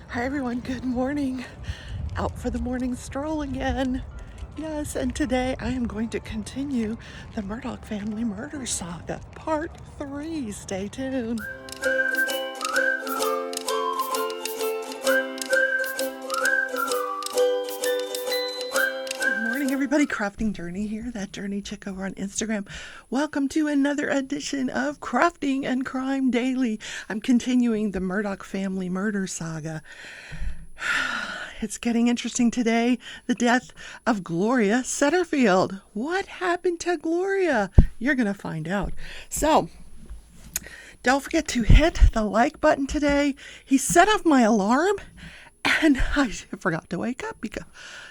Hi everyone, good morning. Out for the morning stroll again. Yes, and today I am going to continue the Murdaugh family murder saga, part 3. Stay tuned. Good morning everybody, Crafting Journey here, that Journey chick over on Instagram. Welcome to another edition of Crafting and Crime Daily. I'm continuing the Murdaugh family murder saga. It's getting interesting today. The death of Gloria Satterfield. What happened to Gloria? You're going to find out. So, don't forget to hit the like button today. He set off my alarm and I forgot to wake up because,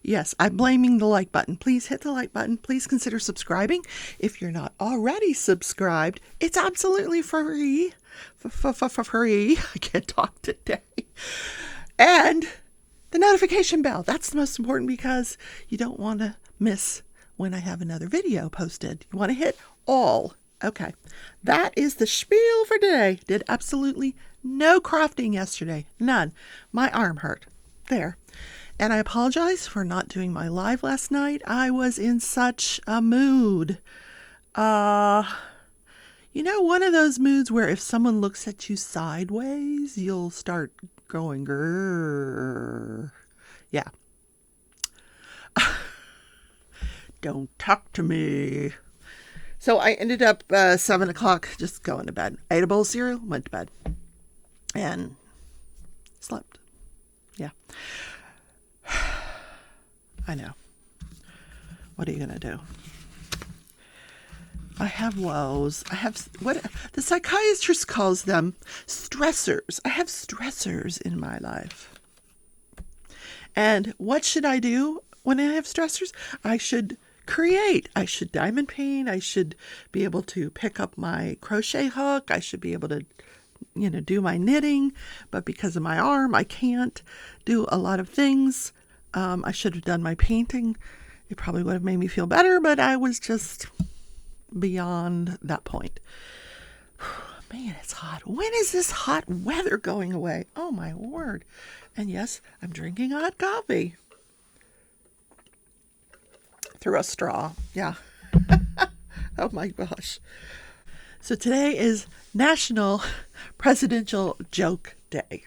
yes, I'm blaming the like button. Please hit the like button. Please consider subscribing. If you're not already subscribed, it's absolutely free. Free. I can't talk today. And the notification bell. That's the most important because you don't want to miss when I have another video posted. You want to hit all. Okay. That is the spiel for today. Did absolutely no crafting yesterday. None. My arm hurt. There. And I apologize for not doing my live last night. I was in such a mood. You know, one of those moods where if someone looks at you sideways, you'll start going grrr. Yeah. Don't talk to me. So I ended up 7 o'clock just going to bed. Ate a bowl of cereal, went to bed, and slept. Yeah. I know. What are you going to do? I have woes. I have what the psychiatrist calls them stressors. I have stressors in my life. And what should I do when I have stressors? I should create. I should diamond paint. I should be able to pick up my crochet hook. I should be able to, do my knitting. But because of my arm, I can't do a lot of things. I should have done my painting. It probably would have made me feel better, but I was just beyond that point. Man, it's hot. When is this hot weather going away? Oh my word. And yes, I'm drinking hot coffee through a straw. Yeah. Oh my gosh. So today is National Presidential Joke Day.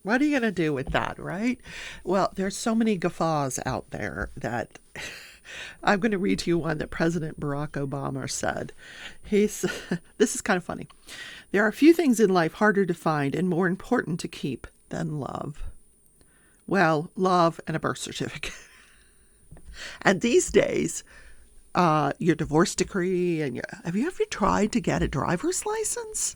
What are you going to do with that, right? Well, there's so many guffaws out there that I'm going to read to you one that President Barack Obama said. This is kind of funny. There are a few things in life harder to find and more important to keep than love. Well, love and a birth certificate. And these days, your divorce decree and have you ever tried to get a driver's license?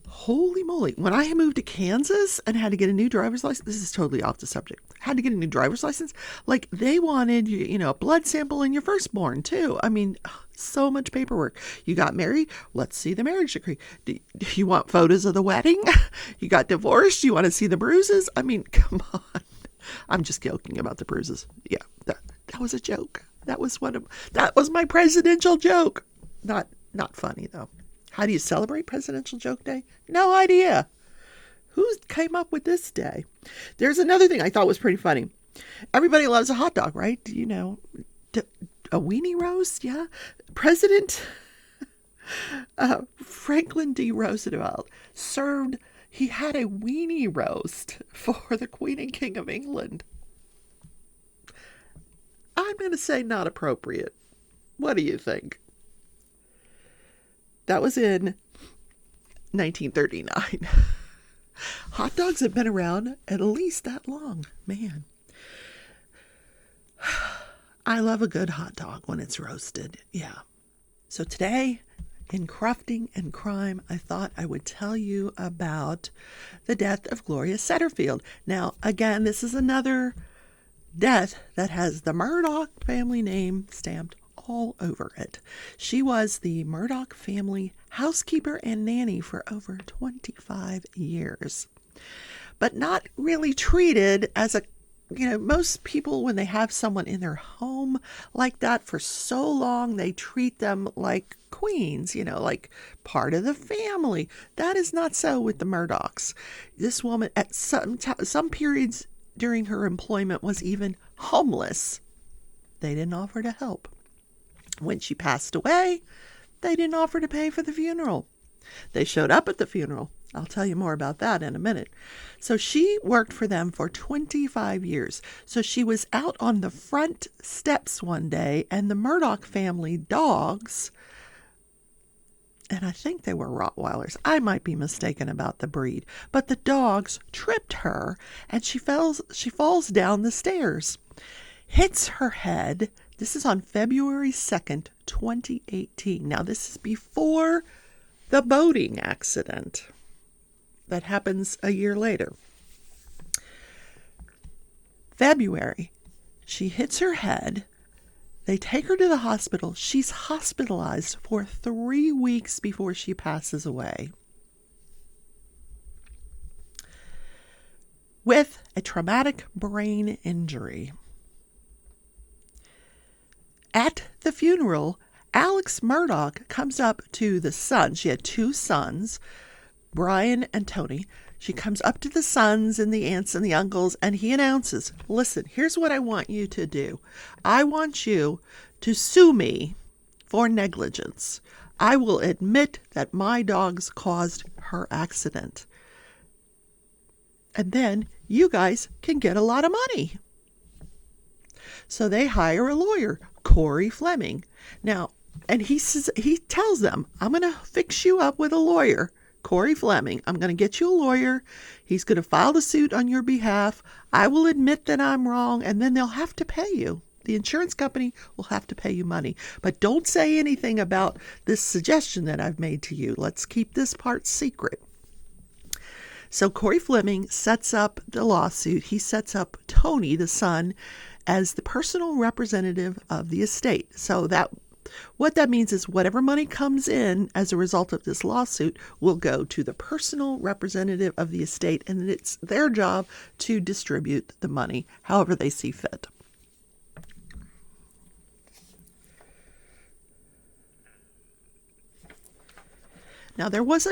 Holy moly. When I moved to Kansas and had to get a new driver's license, this is totally off the subject. Had to get a new driver's license. Like they wanted, a blood sample in your firstborn too. I mean, so much paperwork. You got married. Let's see the marriage decree. Do you want photos of the wedding? You got divorced. You want to see the bruises? I mean, come on. I'm just joking about the bruises. Yeah, that was a joke. That was my presidential joke. Not funny though. How do you celebrate Presidential Joke Day? No idea. Who came up with this day? There's another thing I thought was pretty funny. Everybody loves a hot dog, right? A weenie roast? Yeah. President Franklin D. Roosevelt he had a weenie roast for the Queen and King of England. I'm going to say not appropriate. What do you think? That was in 1939. Hot dogs have been around at least that long. Man. I love a good hot dog when it's roasted. Yeah. So today, in Crafting and Crime, I thought I would tell you about the death of Gloria Satterfield. Now, again, this is another death that has the Murdaugh family name stamped all over it. She was the Murdaugh family housekeeper and nanny for over 25 years, but not really treated as a most people, when they have someone in their home like that for so long, they treat them like queens, like part of the family. That is not so with the Murdaughs. This woman, at some periods during her employment, was even homeless. They didn't offer to help. When she passed away, they didn't offer to pay for the funeral. They showed up at the funeral. I'll tell you more about that in a minute. So she worked for them for 25 years. So she was out on the front steps one day, and the Murdaugh family dogs, and I think they were Rottweilers. I might be mistaken about the breed, but the dogs tripped her, and she falls down the stairs, hits her head. This is on February 2nd, 2018. Now, this is before the boating accident that happens a year later. February, she hits her head. They take her to the hospital. She's hospitalized for 3 weeks before she passes away with a traumatic brain injury. At the funeral, Alex Murdaugh comes up to the sons. She had 2 sons, Brian and Tony. She comes up to the sons and the aunts and the uncles, and he announces, listen, here's what I want you to do. I want you to sue me for negligence. I will admit that my dogs caused her accident. And then you guys can get a lot of money. So they hire a lawyer, Corey Fleming. Now, and he tells them, I'm going to fix you up with a lawyer, Corey Fleming. I'm going to get you a lawyer. He's going to file the suit on your behalf. I will admit that I'm wrong, and then they'll have to pay you. The insurance company will have to pay you money. But don't say anything about this suggestion that I've made to you. Let's keep this part secret. So Corey Fleming sets up the lawsuit. He sets up Tony, the son, as the personal representative of the estate. So what that means is whatever money comes in as a result of this lawsuit will go to the personal representative of the estate, and it's their job to distribute the money however they see fit. Now, there was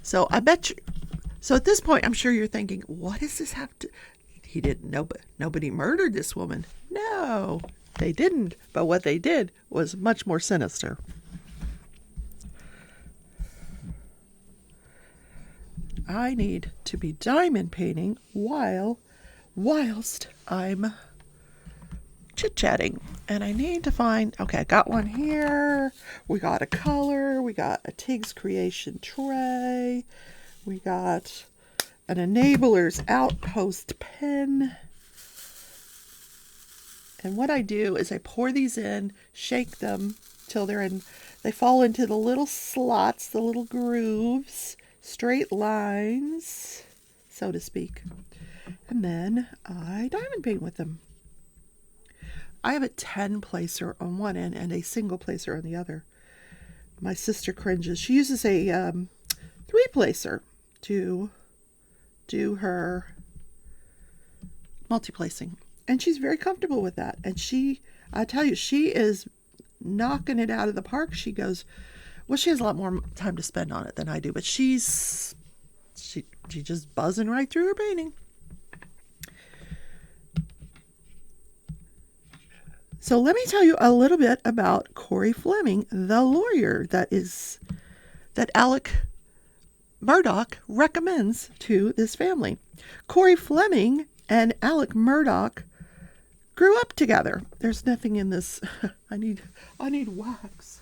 So I bet you, so at this point, I'm sure you're thinking, what does this have to, he didn't know, but nobody murdered this woman. No, they didn't. But what they did was much more sinister. I need to be diamond painting whilst I'm chit-chatting. And I need to find, okay, I got one here. We got a color. We got a Tig's Creation tray. We got an Enabler's Outpost pen. And what I do is I pour these in, shake them till they fall into the little slots, the little grooves, straight lines, so to speak. And then I diamond paint with them. I have a 10 placer on one end and a single placer on the other. My sister cringes. She uses a 3 placer to do her multi-placing. And she's very comfortable with that. And I tell you, she is knocking it out of the park. She goes, well, she has a lot more time to spend on it than I do, but she's just buzzing right through her painting. So let me tell you a little bit about Corey Fleming, the lawyer that Alec Murdaugh recommends to this family. Corey Fleming and Alec Murdaugh grew up together. There's nothing in this. I need wax.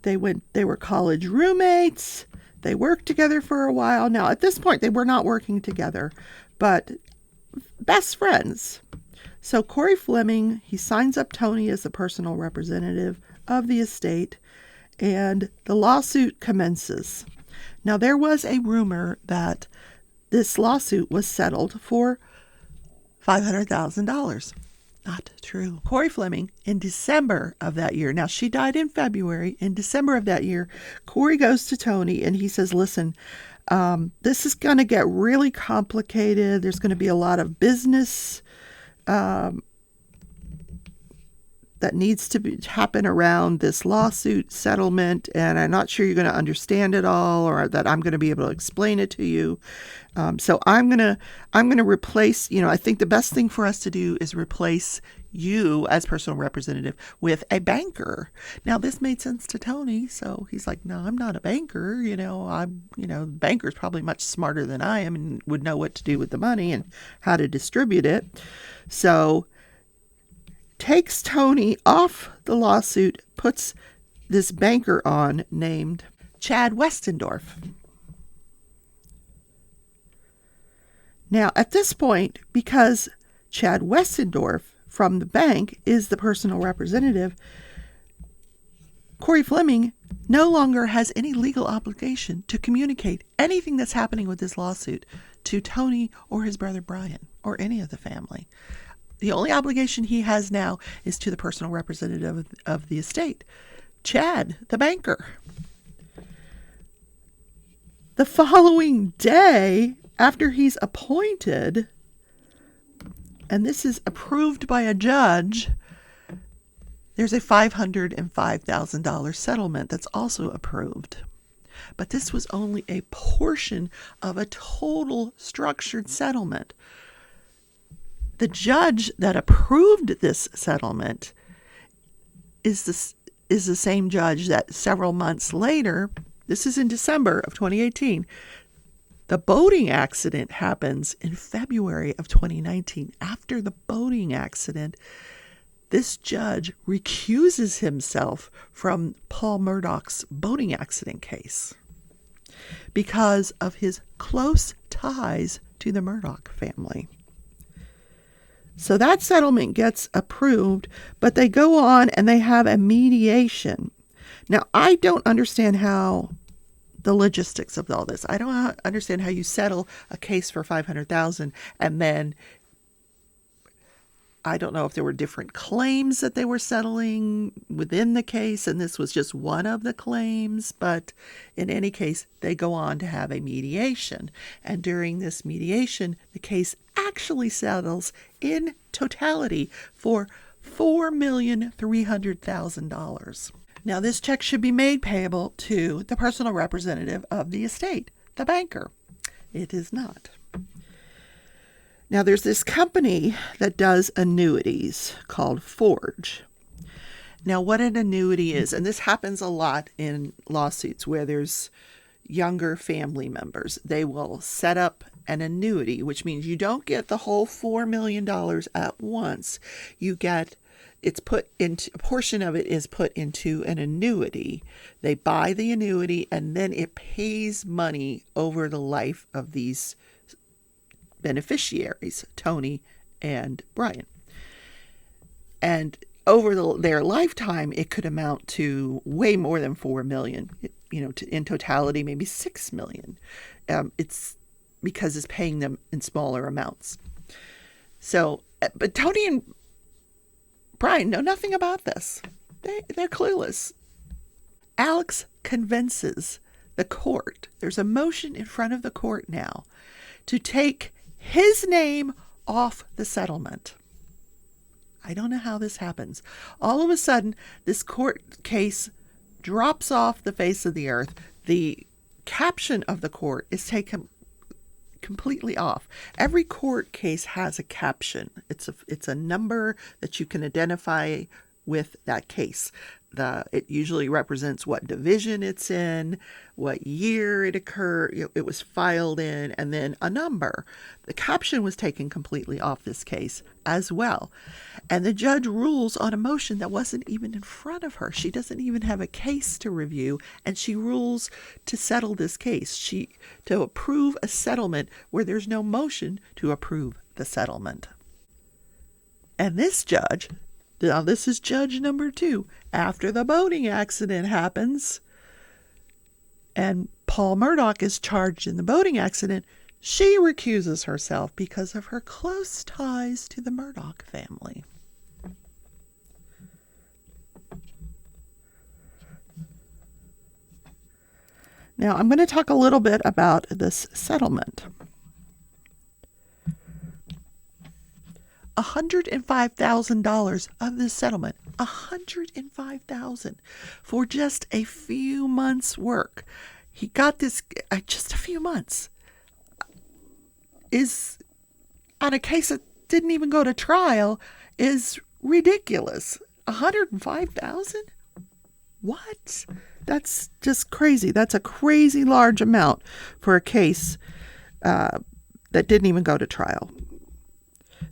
They were college roommates. They worked together for a while. Now, at this point, they were not working together, but best friends. So Corey Fleming, he signs up Tony as the personal representative of the estate. and the lawsuit commences. Now, there was a rumor that this lawsuit was settled for $500,000. Not true. Corey Fleming, in December of that year, now she died in February, in December of that year, Corey goes to Tony and he says, listen, this is going to get really complicated. There's going to be a lot of business that needs to happen around this lawsuit settlement, and I'm not sure you're going to understand it all, or that I'm going to be able to explain it to you. So I'm going to replace, I think the best thing for us to do is replace you as personal representative with a banker. Now, this made sense to Tony, so he's like, no, I'm not a banker. The banker's probably much smarter than I am and would know what to do with the money and how to distribute it. So takes Tony off the lawsuit, puts this banker on named Chad Westendorf. Now, at this point, because Chad Westendorf from the bank is the personal representative, Corey Fleming no longer has any legal obligation to communicate anything that's happening with this lawsuit to Tony or his brother Brian or any of the family. The only obligation he has now is to the personal representative of the estate, Chad, the banker. The following day, after he's appointed, and this is approved by a judge, there's a $505,000 settlement that's also approved. But this was only a portion of a total structured settlement. The judge that approved this settlement is the same judge that several months later, this is in December of 2018, the boating accident happens in February of 2019. After the boating accident, this judge recuses himself from Paul Murdaugh's boating accident case because of his close ties to the Murdaugh family. So that settlement gets approved, but they go on and they have a mediation. Now, I don't understand how the logistics of all this. I don't understand how you settle a case for $500,000 and then I don't know if there were different claims that they were settling within the case, and this was just one of the claims. But in any case, they go on to have a mediation. And during this mediation, the case actually settles in totality for $4,300,000. Now, this check should be made payable to the personal representative of the estate, the banker. It is not. Now, there's this company that does annuities called Forge. Now, what an annuity is, and this happens a lot in lawsuits where there's younger family members, they will set up an annuity, which means you don't get the whole $4 million at once. You get, it's put into, a portion of it is put into an annuity. They buy the annuity and then it pays money over the life of these beneficiaries, Tony and Brian. And over their lifetime, it could amount to way more than $4 million. In totality, maybe $6 million. It's because it's paying them in smaller amounts. So, but Tony and Brian know nothing about this. They're clueless. Alex convinces the court. There's a motion in front of the court now to take his name off the settlement. I don't know how this happens. All of a sudden, this court case drops off the face of the earth. The caption of the court is taken completely off. Every court case has a caption. It's a number that you can identify with that case. It usually represents what division it's in, what year it occurred, it was filed in, and then a number. The caption was taken completely off this case as well. And the judge rules on a motion that wasn't even in front of her. She doesn't even have a case to review, and she rules to settle this case. To approve a settlement where there's no motion to approve the settlement. And this judge Now, this is judge number 2. After the boating accident happens and Paul Murdaugh is charged in the boating accident, she recuses herself because of her close ties to the Murdaugh family. Now, I'm going to talk a little bit about this settlement. $105,000 of this settlement, $105,000 for just a few months' work. He got this just a few months. Is on a case that didn't even go to trial is ridiculous. $105,000? What? That's just crazy. That's a crazy large amount for a case that didn't even go to trial.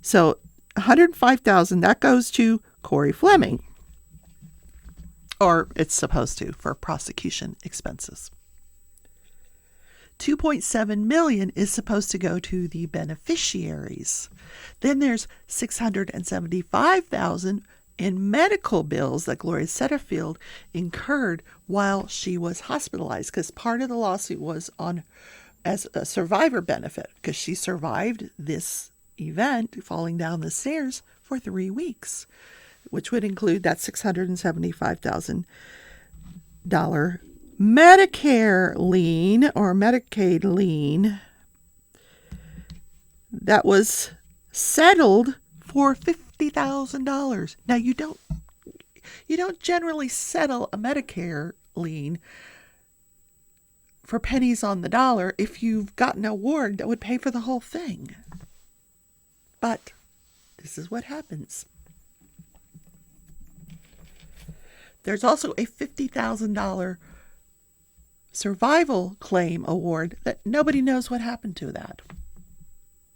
So $105,000, that goes to Corey Fleming. Or it's supposed to, for prosecution expenses. $2.7 million is supposed to go to the beneficiaries. Then there's $675,000 in medical bills that Gloria Satterfield incurred while she was hospitalized, because part of the lawsuit was on as a survivor benefit, because she survived this event, falling down the stairs, for 3 weeks, which would include that $675,000 Medicare lien or Medicaid lien that was settled for $50,000. Now, you don't generally settle a Medicare lien for pennies on the dollar if you've got an award that would pay for the whole thing. But this is what happens. There's also a $50,000 survival claim award that nobody knows what happened to that.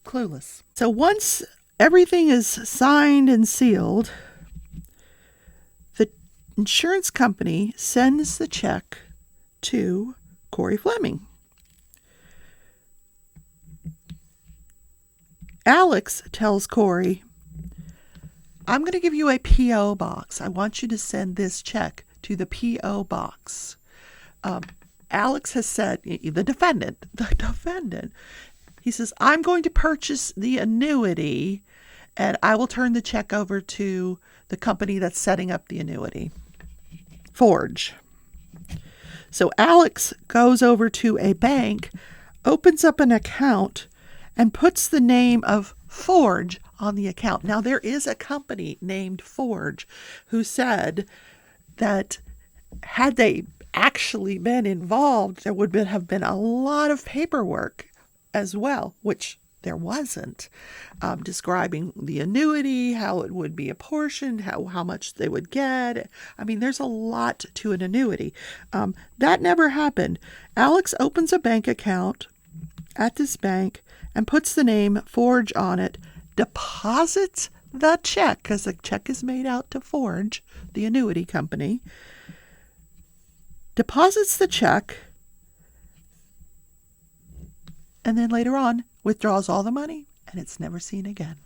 Clueless. So once everything is signed and sealed, the insurance company sends the check to Corey Fleming. Alex tells Corey, I'm going to give you a P.O. box. I want you to send this check to the P.O. box. Alex has said, the defendant, he says, I'm going to purchase the annuity and I will turn the check over to the company that's setting up the annuity. Forge. So Alex goes over to a bank, opens up an account, and puts the name of Forge on the account. Now, there is a company named Forge who said that had they actually been involved, there would have been a lot of paperwork as well, which there wasn't, describing the annuity, how it would be apportioned, how much they would get. I mean, there's a lot to an annuity. That never happened. Alex opens a bank account at this bank and puts the name Forge on it, deposits the check, because the check is made out to Forge, the annuity company, deposits the check, and then later on withdraws all the money, and it's never seen again.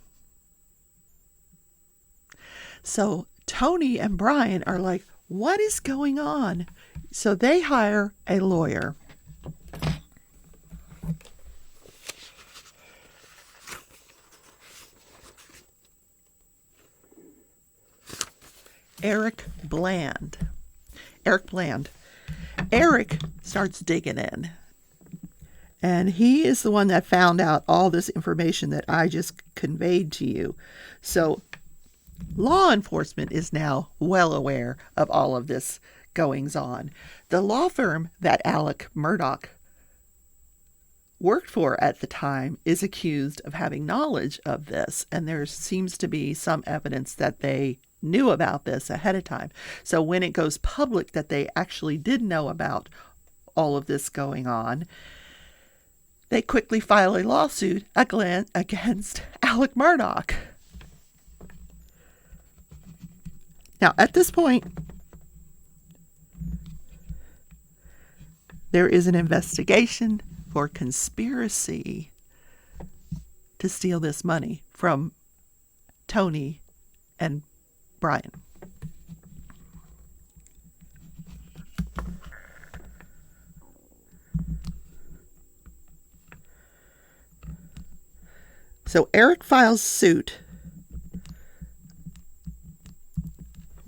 So Tony and Brian are like, what is going on? So they hire a lawyer. Eric Bland. Eric starts digging in. And he is the one that found out all this information that I just conveyed to you. So law enforcement is now well aware of all of this goings on. The law firm that Alec Murdaugh worked for at the time is accused of having knowledge of this. And there seems to be some evidence that they knew about this ahead of time. So when it goes public that they actually did know about all of this going on, they quickly file a lawsuit against Alec Murdaugh. Now, at this point, there is an investigation for conspiracy to steal this money from Tony and Bryan. So Eric files suit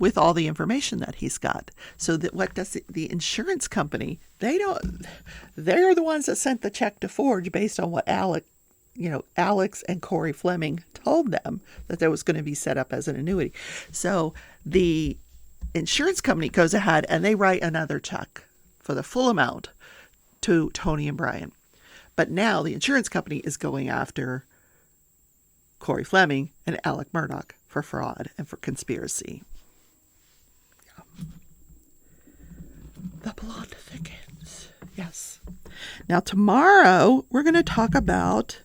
with all the information that he's got. So that what does the insurance company, they're the ones that sent the check to Forge based on what Alex and Corey Fleming told them that there was going to be set up as an annuity. So the insurance company goes ahead and they write another check for the full amount to Tony and Bryan. But now the insurance company is going after Corey Fleming and Alec Murdaugh for fraud and for conspiracy. The plot thickens. Yes. Now tomorrow we're going to talk about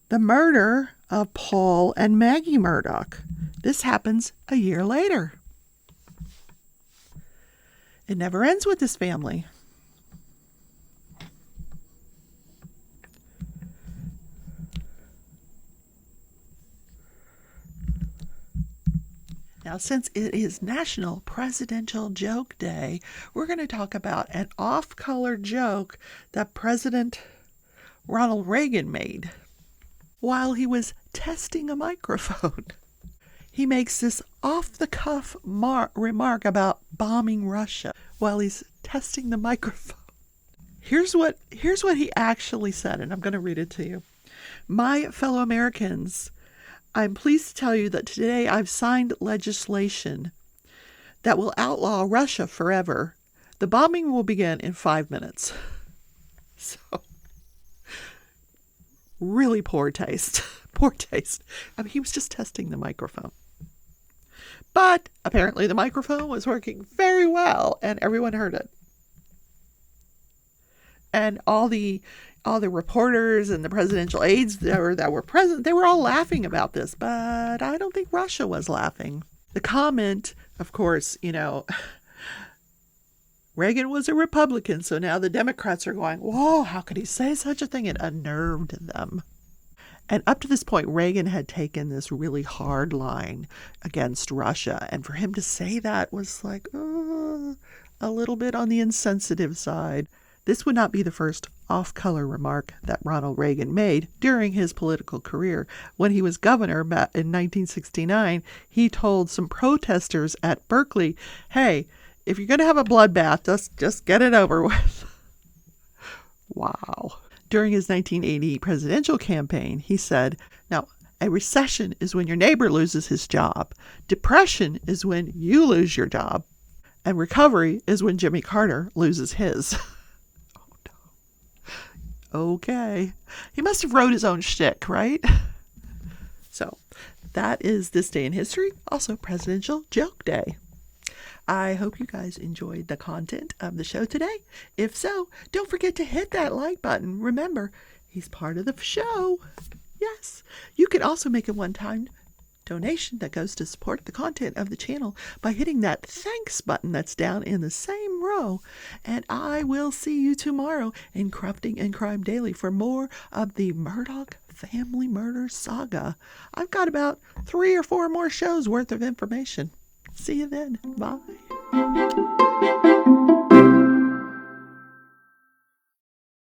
the murder of Paul and Maggie Murdaugh. This happens a year later. It never ends with this family. Now, since it is National Presidential Joke Day, we're going to talk about an off-color joke that President Ronald Reagan made while he was testing a microphone. He makes this off-the-cuff remark about bombing Russia while he's testing the microphone. Here's what he actually said, and I'm going to read it to you. My fellow Americans, I'm pleased to tell you that today I've signed legislation that will outlaw Russia forever. The bombing will begin in 5 minutes. So, really poor taste. Poor taste. I mean, he was just testing the microphone. But apparently the microphone was working very well and everyone heard it. And all the reporters and the presidential aides that were present, they were all laughing about this, but I don't think Russia was laughing. The comment, of course, Reagan was a Republican, so now the Democrats are going, whoa, how could he say such a thing? It unnerved them. And up to this point, Reagan had taken this really hard line against Russia. And for him to say that was like, a little bit on the insensitive side. This would not be the first off-color remark that Ronald Reagan made during his political career. When he was governor in 1969, he told some protesters at Berkeley, hey, if you're going to have a bloodbath, just get it over with. Wow. During his 1980 presidential campaign, he said, now, a recession is when your neighbor loses his job. Depression is when you lose your job. And recovery is when Jimmy Carter loses his. Okay. He must have wrote his own shtick, right? So, that is this day in history, also Presidential Joke Day. I hope you guys enjoyed the content of the show today. If so, don't forget to hit that like button. Remember, he's part of the show. Yes. You can also make a one-time donation that goes to support the content of the channel by hitting that thanks button that's down in the same row. And I will see you tomorrow in Corrupting and Crime Daily for more of the Murdaugh family murder saga. I've got about 3 or 4 more shows worth of information. See you then. Bye.